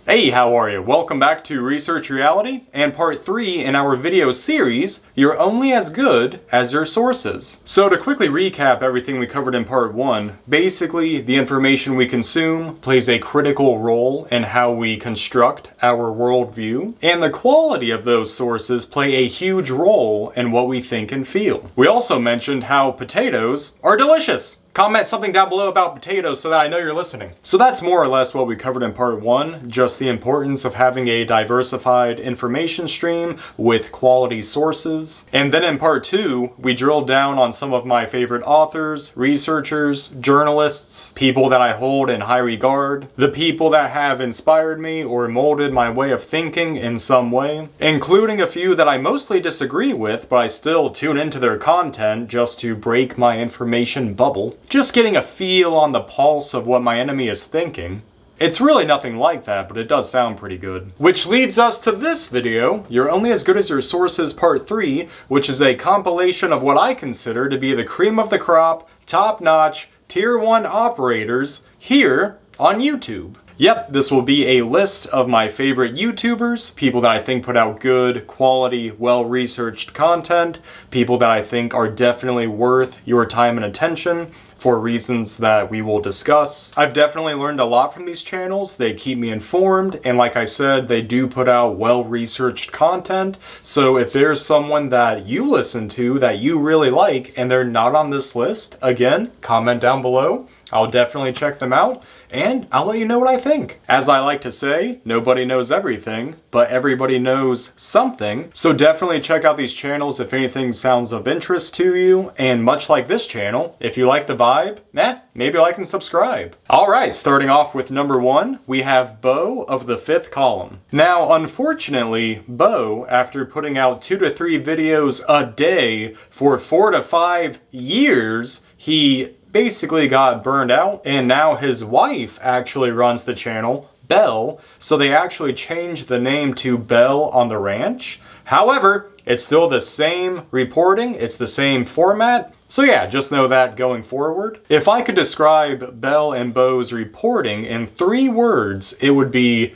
Hey, how are you? Welcome back to Research Reality and part 3 in our video series, You're Only as Good as Your Sources. So to quickly recap everything we covered in part 1, basically the information we consume plays a critical role in how we construct our worldview, and the quality of those sources play a huge role in what we think and feel. We also mentioned how potatoes are delicious. Comment something down below about potatoes so that I know you're listening. So that's more or less what we covered in part 1, just the importance of having a diversified information stream with quality sources. And then in part 2, we drilled down on some of my favorite authors, researchers, journalists, people that I hold in high regard, the people that have inspired me or molded my way of thinking in some way, including a few that I mostly disagree with, but I still tune into their content just to break my information bubble. Just getting a feel on the pulse of what my enemy is thinking. It's really nothing like that, but it does sound pretty good. Which leads us to this video, You're Only as Good as Your Sources Part 3, which is a compilation of what I consider to be the cream of the crop, top-notch, Tier 1 operators here on YouTube. Yep, this will be a list of my favorite YouTubers, people that I think put out good, quality, well-researched content, people that I think are definitely worth your time and attention for reasons that we will discuss. I've definitely learned a lot from these channels. They keep me informed, and like I said, they do put out well-researched content. So if there's someone that you listen to that you really like and they're not on this list, again, comment down below. I'll definitely check them out, and I'll let you know what I think. As I like to say, nobody knows everything, but everybody knows something. So definitely check out these channels if anything sounds of interest to you. And much like this channel, if you like the vibe, maybe like and subscribe. All right, starting off with number 1, we have Beau of the 5th column. Now, unfortunately, Beau, after putting out 2 to 3 videos a day for 4 to 5 years, he basically got burned out, and now his wife actually runs the channel, Belle, so they actually changed the name to Belle on the Ranch. However, it's still the same reporting, it's the same format, so yeah, just know that going forward. If I could describe Belle and Beau's reporting in 3 words, it would be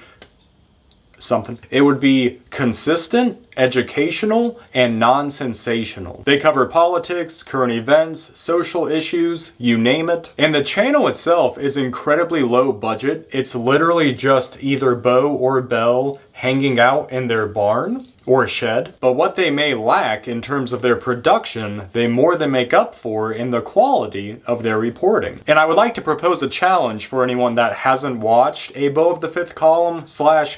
something. It would be consistent, educational, and non-sensational. They cover politics, current events, social issues, you name it. And the channel itself is incredibly low budget. It's literally just either Beau or Belle hanging out in their barn or shed. But what they may lack in terms of their production, they more than make up for in the quality of their reporting. And I would like to propose a challenge for anyone that hasn't watched a Beau of the 5th column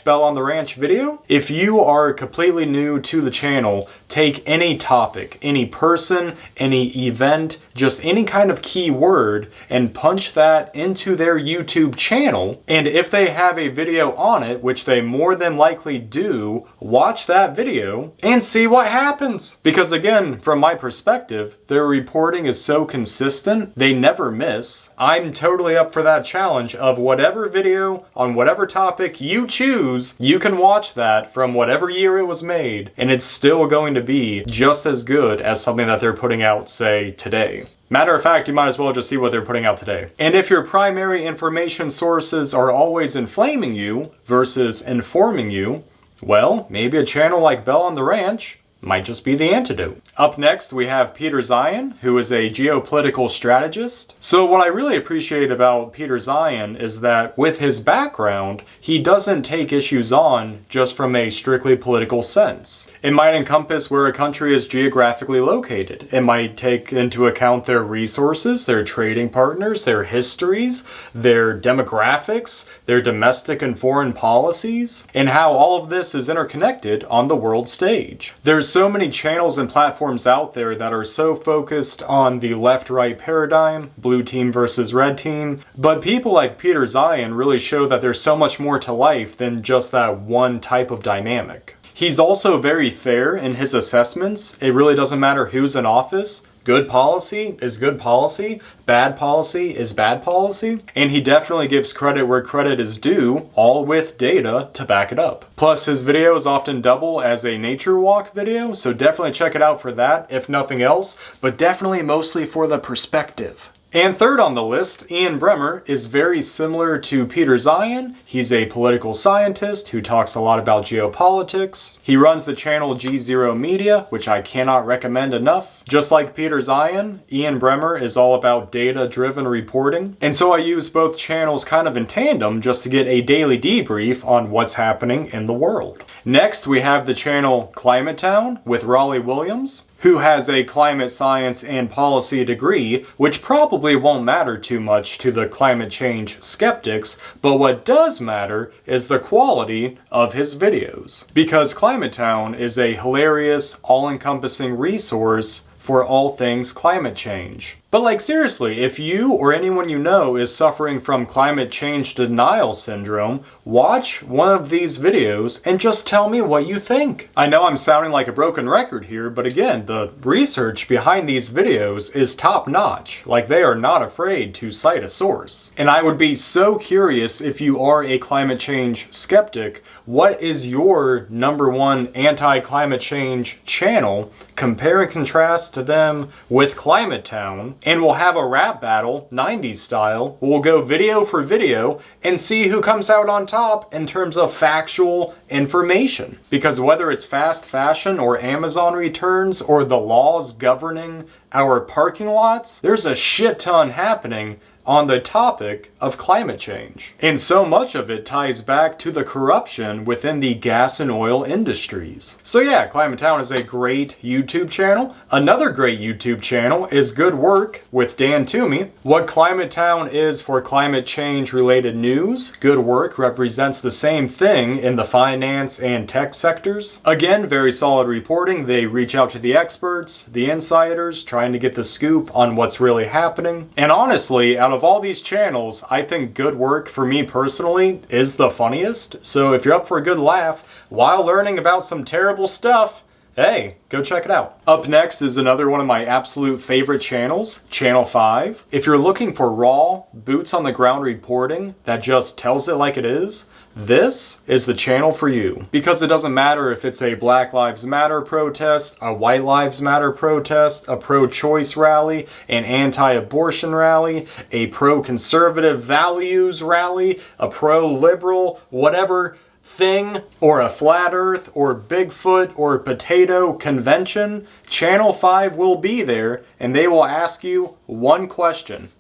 / Belle on the Ranch video. If you are completely new to the channel, take any topic, any person, any event, just any kind of keyword, and punch that into their YouTube channel. And if they have a video on it, which they more than likely do, watch that video and see what happens. Because again, from my perspective, their reporting is so consistent, they never miss. I'm totally up for that challenge of whatever video on whatever topic you choose, you can watch that from whatever year it was made, and it's still going to be just as good as something that they're putting out, say, today. Matter of fact, you might as well just see what they're putting out today. And if your primary information sources are always inflaming you versus informing you, well, maybe a channel like Belle on the Ranch might just be the antidote. Up next, we have Peter Zeihan, who is a geopolitical strategist. So what I really appreciate about Peter Zeihan is that with his background, he doesn't take issues on just from a strictly political sense. It might encompass where a country is geographically located. It might take into account their resources, their trading partners, their histories, their demographics, their domestic and foreign policies, and how all of this is interconnected on the world stage. There's so many channels and platforms out there that are so focused on the left-right paradigm, blue team versus red team, but people like Peter Zeihan really show that there's so much more to life than just that one type of dynamic. He's also very fair in his assessments. It really doesn't matter who's in office. Good policy is good policy, bad policy is bad policy, and he definitely gives credit where credit is due, all with data to back it up. Plus, his videos often double as a nature walk video, so definitely check it out for that, if nothing else, but definitely mostly for the perspective. And third on the list, Ian Bremmer is very similar to Peter Zeihan. He's a political scientist who talks a lot about geopolitics. He runs the channel G0 Media, which I cannot recommend enough. Just like Peter Zeihan, Ian Bremmer is all about data-driven reporting. And so I use both channels kind of in tandem just to get a daily debrief on what's happening in the world. Next, we have the channel Climate Town with Raleigh Williams, who has a climate science and policy degree, which probably won't matter too much to the climate change skeptics, but what does matter is the quality of his videos. Because Climate Town is a hilarious, all-encompassing resource for all things climate change. But like seriously, if you or anyone you know is suffering from climate change denial syndrome, watch one of these videos and just tell me what you think. I know I'm sounding like a broken record here, but again, the research behind these videos is top notch. Like, they are not afraid to cite a source. And I would be so curious, if you are a climate change skeptic, what is your #1 anti-climate change channel? Compare and contrast to them with Climate Town. And we'll have a rap battle, 90s style. We'll go video for video and see who comes out on top in terms of factual information. Because whether it's fast fashion or Amazon returns or the laws governing our parking lots, there's a shit ton happening on the topic of climate change. And so much of it ties back to the corruption within the gas and oil industries. So yeah, Climate Town is a great YouTube channel. Another great YouTube channel is Good Work with Dan Toomey. What Climate Town is for climate change related news, Good Work represents the same thing in the finance and tech sectors. Again, very solid reporting. They reach out to the experts, the insiders, trying to get the scoop on what's really happening. And honestly, out of all these channels, I think Good Work, for me personally, is the funniest. So if you're up for a good laugh while learning about some terrible stuff, hey, go check it out. Up next is another one of my absolute favorite channels, Channel 5. If you're looking for raw, boots on the ground reporting that just tells it like it is, this is the channel for you. Because it doesn't matter if it's a Black Lives Matter protest, a White Lives Matter protest, a pro-choice rally, an anti-abortion rally, a pro-conservative values rally, a pro-liberal, whatever thing, or a flat earth, or Bigfoot, or potato convention, Channel 5 will be there, and they will ask you one question.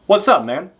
What's up, man?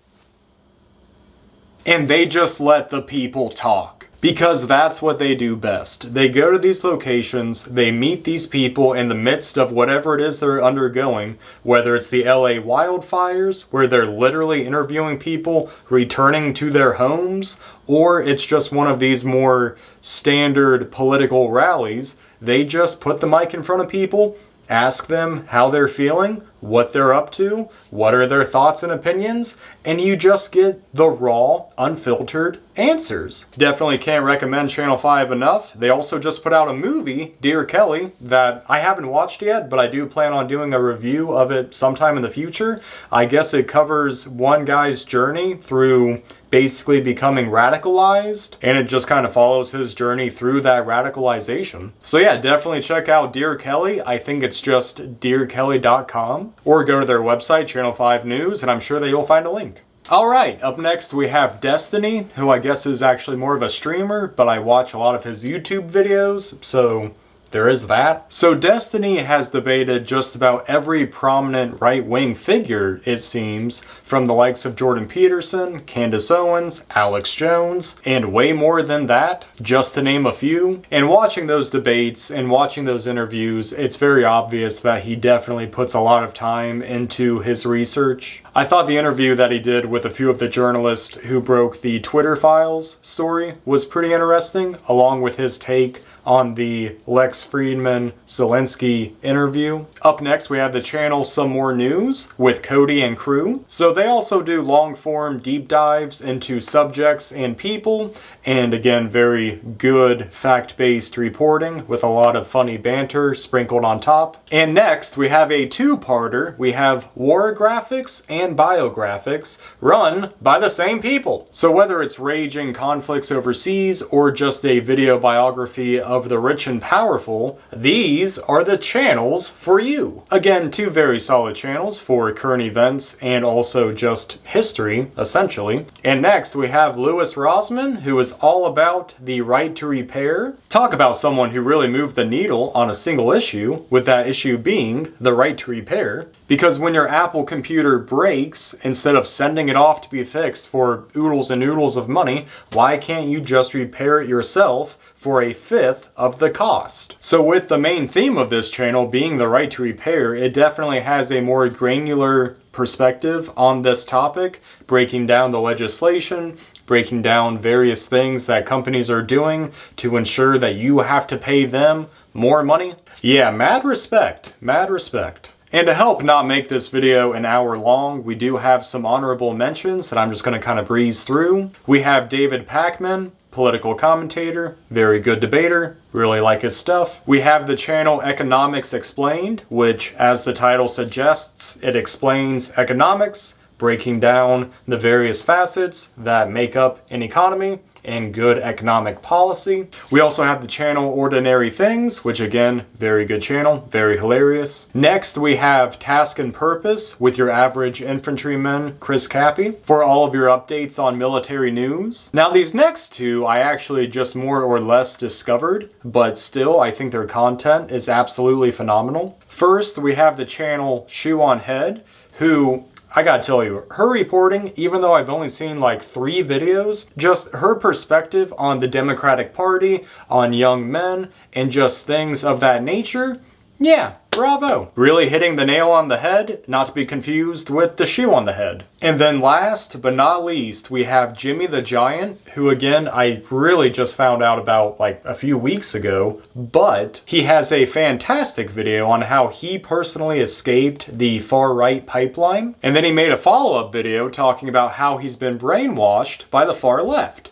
And they just let the people talk. Because that's what they do best. They go to these locations, they meet these people in the midst of whatever it is they're undergoing, whether it's the LA wildfires, where they're literally interviewing people returning to their homes, or it's just one of these more standard political rallies. They just put the mic in front of people, ask them how they're feeling, what they're up to, what are their thoughts and opinions, and you just get the raw, unfiltered answers. Definitely can't recommend Channel 5 enough. They also just put out a movie, Dear Kelly, that I haven't watched yet, but I do plan on doing a review of it sometime in the future. I guess it covers one guy's journey through basically becoming radicalized, and it just kind of follows his journey through that radicalization. So yeah, definitely check out Dear Kelly. I think it's just dearkelly.com. Or go to their website, Channel 5 News, and I'm sure that you'll find a link. Alright, up next we have Destiny, who I guess is actually more of a streamer, but I watch a lot of his YouTube videos, so there is that. So Destiny has debated just about every prominent right-wing figure, it seems, from the likes of Jordan Peterson, Candace Owens, Alex Jones, and way more than that, just to name a few. And watching those debates and watching those interviews, it's very obvious that he definitely puts a lot of time into his research. I thought the interview that he did with a few of the journalists who broke the Twitter files story was pretty interesting, along with his take on the Lex Friedman Zelensky interview. Up next we have the channel Some More News with Cody and crew. So they also do long form deep dives into subjects and people, and again very good fact-based reporting with a lot of funny banter sprinkled on top. And next we have a two-parter. We have war graphics and biographics run by the same people. So whether it's raging conflicts overseas or just a video biography of the rich and powerful, these are the channels for you. Again, two very solid channels for current events and also just history, essentially. And next we have Rossmann, who is all about the right to repair. Talk about someone who really moved the needle on a single issue, with that issue being the right to repair. Because when your Apple computer breaks, instead of sending it off to be fixed for oodles and oodles of money, why can't you just repair it yourself for a fifth of the cost? So with the main theme of this channel being the right to repair, it definitely has a more granular perspective on this topic, breaking down the legislation, breaking down various things that companies are doing to ensure that you have to pay them more money. Yeah, mad respect, mad respect. And to help not make this video an hour long, we do have some honorable mentions that I'm just going to kind of breeze through. We have David Pakman, political commentator, very good debater, really like his stuff. We have the channel Economics Explained, which, as the title suggests, it explains economics, breaking down the various facets that make up an economy and good economic policy. We also have the channel Ordinary Things, which again, very good channel, very hilarious. Next, we have Task and Purpose with your average infantryman, Chris Cappy, for all of your updates on military news. Now, these next two I actually just more or less discovered, but still, I think their content is absolutely phenomenal. First, we have the channel Shoe on Head, who, I gotta tell you, her reporting, even though I've only seen like 3 videos, just her perspective on the Democratic Party, on young men, and just things of that nature, yeah, bravo. Really hitting the nail on the head, not to be confused with the shoe on the head. And then last but not least, we have Jimmy the Giant, who again, I really just found out about like a few weeks ago, but he has a fantastic video on how he personally escaped the far-right pipeline. And then he made a follow-up video talking about how he's been brainwashed by the far left.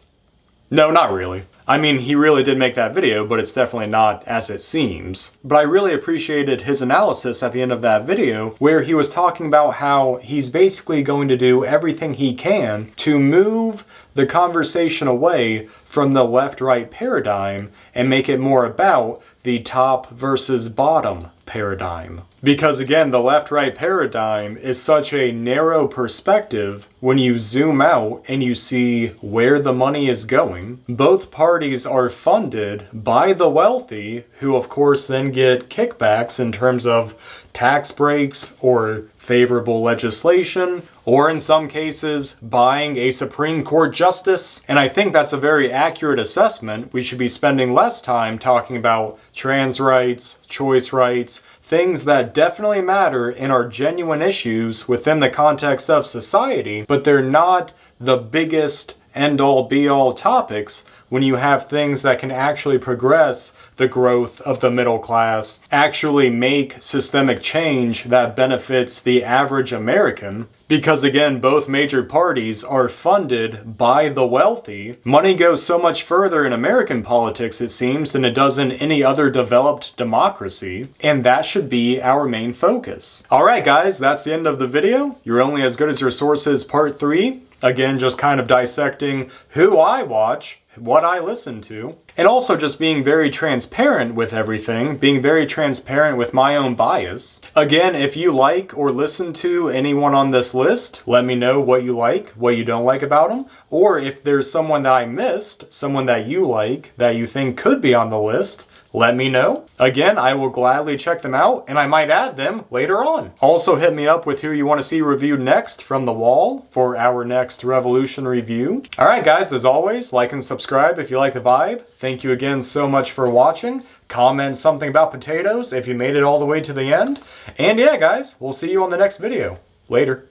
No, not really. I mean, he really did make that video, but it's definitely not as it seems. But I really appreciated his analysis at the end of that video, where he was talking about how he's basically going to do everything he can to move the conversation away from the left-right paradigm and make it more about the top versus bottom paradigm. Because again, the left-right paradigm is such a narrow perspective when you zoom out and you see where the money is going. Both parties are funded by the wealthy, who of course then get kickbacks in terms of tax breaks or favorable legislation, or in some cases, buying a Supreme Court justice. And I think that's a very accurate assessment. We should be spending less time talking about trans rights, choice rights, things that definitely matter and are genuine issues within the context of society, but they're not the biggest end-all be-all topics when you have things that can actually progress the growth of the middle class, actually make systemic change that benefits the average American. Because again, both major parties are funded by the wealthy. Money goes so much further in American politics, it seems, than it does in any other developed democracy. And that should be our main focus. Alright guys, that's the end of the video. You're only as good as your sources, part 3. Again, just kind of dissecting who I watch, what I listen to, and also just being very transparent with everything, being very transparent with my own bias. Again, if you like or listen to anyone on this list, let me know what you like, what you don't like about them, or if there's someone that I missed, someone that you like, that you think could be on the list, let me know. Again, I will gladly check them out, and I might add them later on. Also hit me up with who you want to see reviewed next from the wall for our next Revolution review. Alright guys, as always, like and subscribe if you like the vibe. Thank you again so much for watching. Comment something about potatoes if you made it all the way to the end. And yeah guys, we'll see you on the next video. Later.